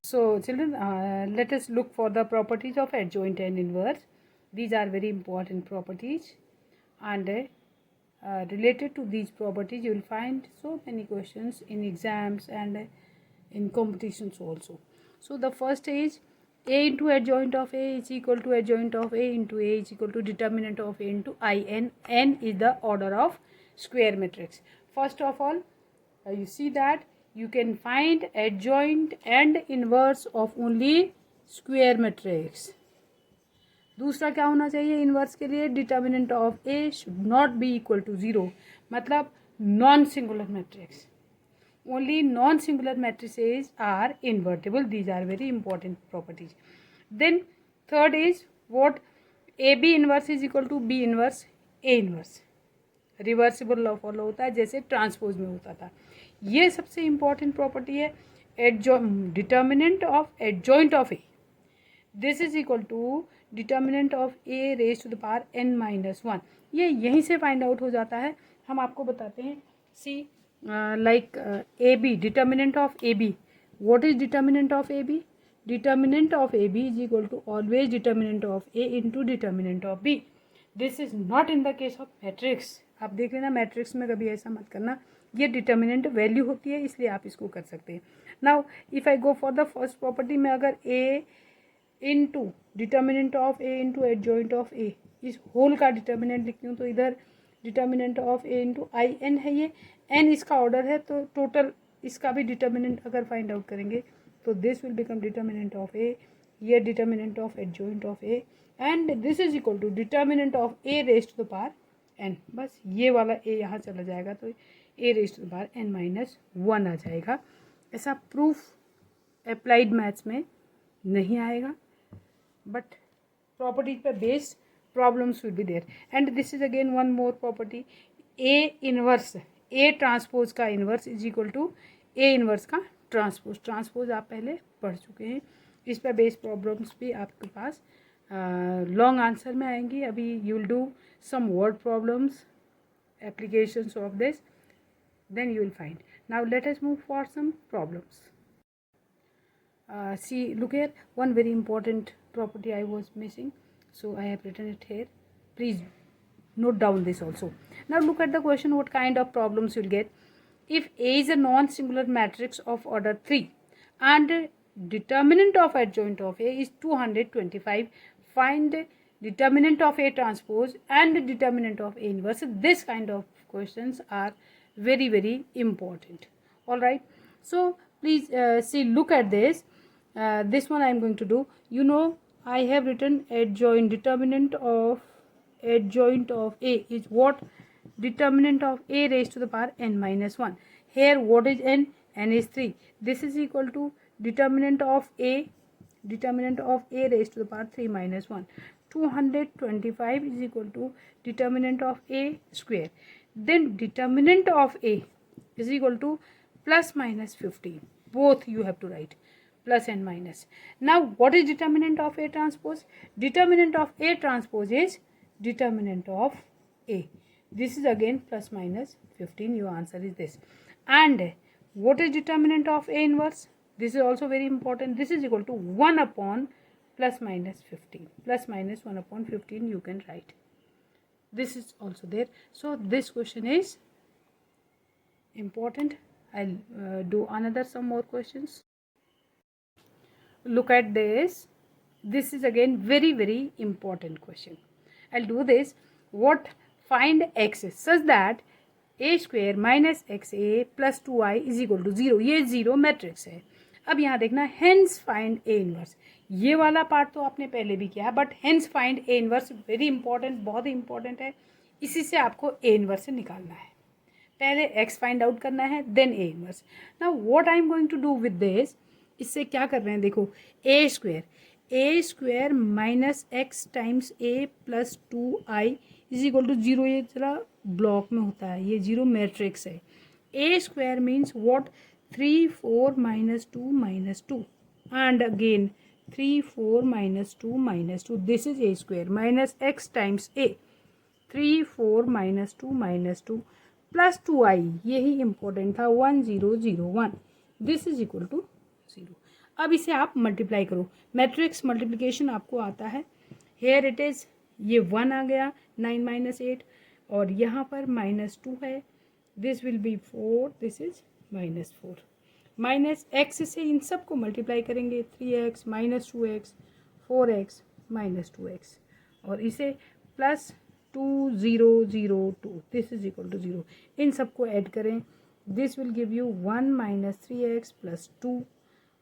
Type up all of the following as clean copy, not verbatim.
So children, let us look for the properties of adjoint and inverse. These are very important properties, and related to these properties you will find so many questions in exams and in competitions also. So the first is A into adjoint of A is equal to adjoint of A into A is equal to determinant of A into I n. N is the order of square matrix. First of all, you see that you can find adjoint and inverse of only square matrix. दूसरा क्या होना चाहिए inverse के लिए, determinant of A should not be equal to zero, मतलब non singular matrix. Only non-singular matrices are invertible. These are very important properties. Then third is what, AB inverse is equal to B inverse A inverse. Reversible law follow होता है जैसे transpose में होता था. ये सबसे important property है. Determinant of adjoint of A, this is equal to determinant of A raise to the power n minus one. ये यहीं से फाइंड आउट हो जाता है. हम आपको बताते हैं. सी like AB, determinant of AB. What is determinant of AB? Determinant of AB is equal to always determinant of A into determinant of B. This is not in the case of matrix. आप देख लेना matrix में कभी ऐसा मत करना. ये determinant value होती है इसलिए आप इसको कर सकते हैं. Now if I go for the first property में अगर A into determinant of A into adjoint of A इस होल का डिटर्मिनेंट लिखती हूँ तो इधर determinant of A into I n है. ये n इसका ऑर्डर है तो टोटल इसका भी डिटर्मिनेंट अगर फाइंड आउट करेंगे तो this will become determinant of A, ये determinant of adjoint of A, and this is equal to determinant of A raise to the power n. बस ये वाला A यहाँ चला जाएगा तो A raise to the power n minus one आ जाएगा. ऐसा प्रूफ अप्लाइड मैथ्स में नहीं आएगा बट प्रॉपर्टीज पर based problems will be there. And this is again one more property, A inverse, A transpose का inverse is equal to A inverse का transpose. Transpose आप पहले पढ़ चुके हैं. इस पर बेस्ड प्रॉब्लम्स भी आपके पास लॉन्ग आंसर में आएंगी. अभी you will do some word problems, applications of this, then you will find. Now let us move for some problems. See, look here, one very important property I was missing, so I have written it here. Please note down this also. Now look at the question, what kind of problems you'll get. If A is a non-singular matrix of order 3 and determinant of adjoint of A is 225, find determinant of A transpose and determinant of A inverse. This kind of questions are very very important. All right, so please see, look at this. This one I am going to do. You know, I have written adjoint, determinant of adjoint of A is what, determinant of A raised to the power n minus 1. Here what is n? N is 3. This is equal to determinant of A raised to the power 3 minus 1. 225 is equal to determinant of A square. Then determinant of A is equal to plus minus 15. Both you have to write, plus and minus. Now what is determinant of A transpose? Determinant of A transpose is determinant of A. This is again plus minus 15. Your answer is this. And what is determinant of A inverse? This is also very important. This is equal to 1 upon plus minus 15. Plus minus 1 upon 15 you can write. This is also there. So this question is important. I'll do another some more questions. Look at this. This is again very very important question. I'll do this. What, find x such that a square minus xa plus 2i is equal to 0. ये zero matrix है. अब यहाँ देखना, hence find A inverse. ये वाला part तो आपने पहले भी किया है but hence find A inverse very important, बहुत ही इंपॉर्टेंट है. इसी से आपको ए इनवर्स से निकालना है. पहले एक्स फाइंड आउट करना है then A inverse. Now what I am going to do with this, इससे क्या कर रहे हैं देखो, A square minus X times A plus 2i is equal to 0. ये जरा ब्लॉक में होता है, ये 0 मैट्रिक्स है. ए square means what, 3 4 minus 2 minus 2 and again 3 4 minus 2 minus 2. This is a square minus x times a, 3 4 minus 2 minus 2 plus 2i, यही important था, 1 0 0 1. This is equal to 0. अब इसे आप मल्टीप्लाई करो, मैट्रिक्स मल्टीप्लिकेशन आपको आता है। हेयर इट इज़, ये 1 आ गया 9 माइनस 8, और यहाँ पर -2 है, this will be 4, this is -4। Minus x से इन सब को मल्टीप्लाई करेंगे, 3x -2x 4x -2x, और इसे plus 2 0 0 2, this is equal to 0, इन सबको ऐड करें, this will give you 1 -3x + 2,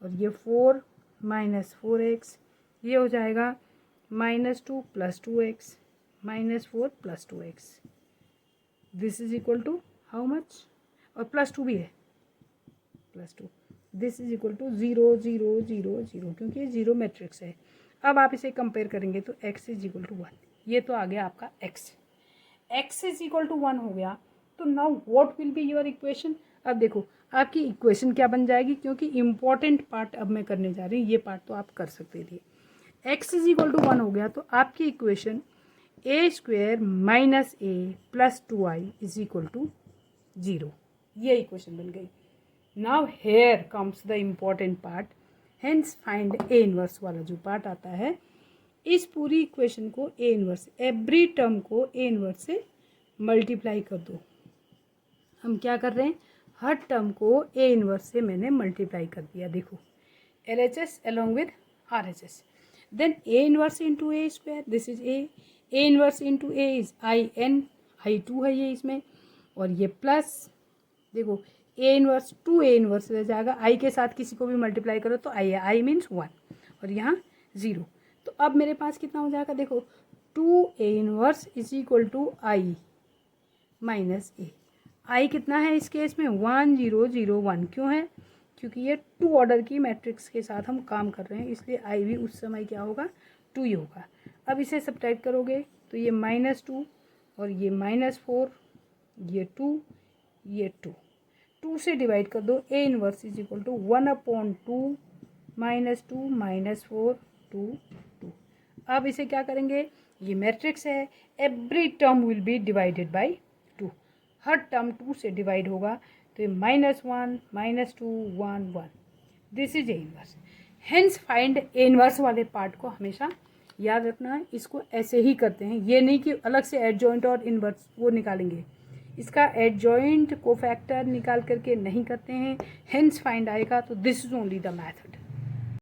और ये 4 -4x, ये हो जाएगा -2 + 2x -4 + 2x, this is equal to how much, और +2 भी है, +2, दिस इज इक्वल टू 0 0 0 0, क्योंकि ये 0 मैट्रिक्स है। अब आप इसे कंपेयर करेंगे तो x इज इक्वल टू 1, ये तो आ गया आपका x इज इक्वल टू 1 हो गया। तो now what will be your equation. अब देखो आपकी इक्वेशन क्या बन जाएगी, क्योंकि इम्पॉर्टेंट पार्ट अब मैं करने जा रही हूँ, ये पार्ट तो आप कर सकते थे। x इज इक्वल टू 1 हो गया, तो आपकी equation a² - a + 2i is equal to 0, ये इक्वेशन बन गई। Now here comes the important part, hence find a inverse वाला जो पार्ट आता है, इस पूरी इक्वेशन को a इनवर्स, एवरी टर्म को a इनवर्स से मल्टीप्लाई कर दो। हम क्या कर रहे हैं, हर टर्म को a इनवर्स से मैंने मल्टीप्लाई कर दिया। देखो LHS along with RHS, then a inverse into a square, this is a inverse into a is in, I2 है ये इसमें, और ये प्लस देखो a इनवर्स 2a इनवर्स रह जाएगा, i के साथ किसी को भी मल्टीप्लाई करो तो i है, i मीन्स 1, और यहाँ 0। तो अब मेरे पास कितना हो जाएगा, देखो 2a inverse is equal to i minus a, i कितना है इस केस में 1 0 0 1, क्यों है, क्योंकि ये 2 ऑर्डर की मैट्रिक्स के साथ हम काम कर रहे हैं, इसलिए i भी उस समय क्या होगा 2 ही होगा। अब इसे सब्ट्रैक्ट करोगे तो ये -2 और ये -4, ये 2, ये 2 से डिवाइड कर दो, a inverse is equal to 1/2 -2 -4 2 2। अब इसे क्या करेंगे, ये मैट्रिक्स है, every term will be divided by 2, her term 2 से डिवाइड होगा, तो ये -1 -2 1 1, this is A inverse. Hence find A inverse वाले पार्ट को हमेशा याद रखना है, इसको ऐसे ही करते हैं, ये नहीं कि अलग से एडजॉइंट और इनवर्स वो निकालेंगे, इसका एडजॉइंट कोफैक्टर निकाल करके नहीं करते हैं, हेंस फाइंड आएगा, तो this is only the method.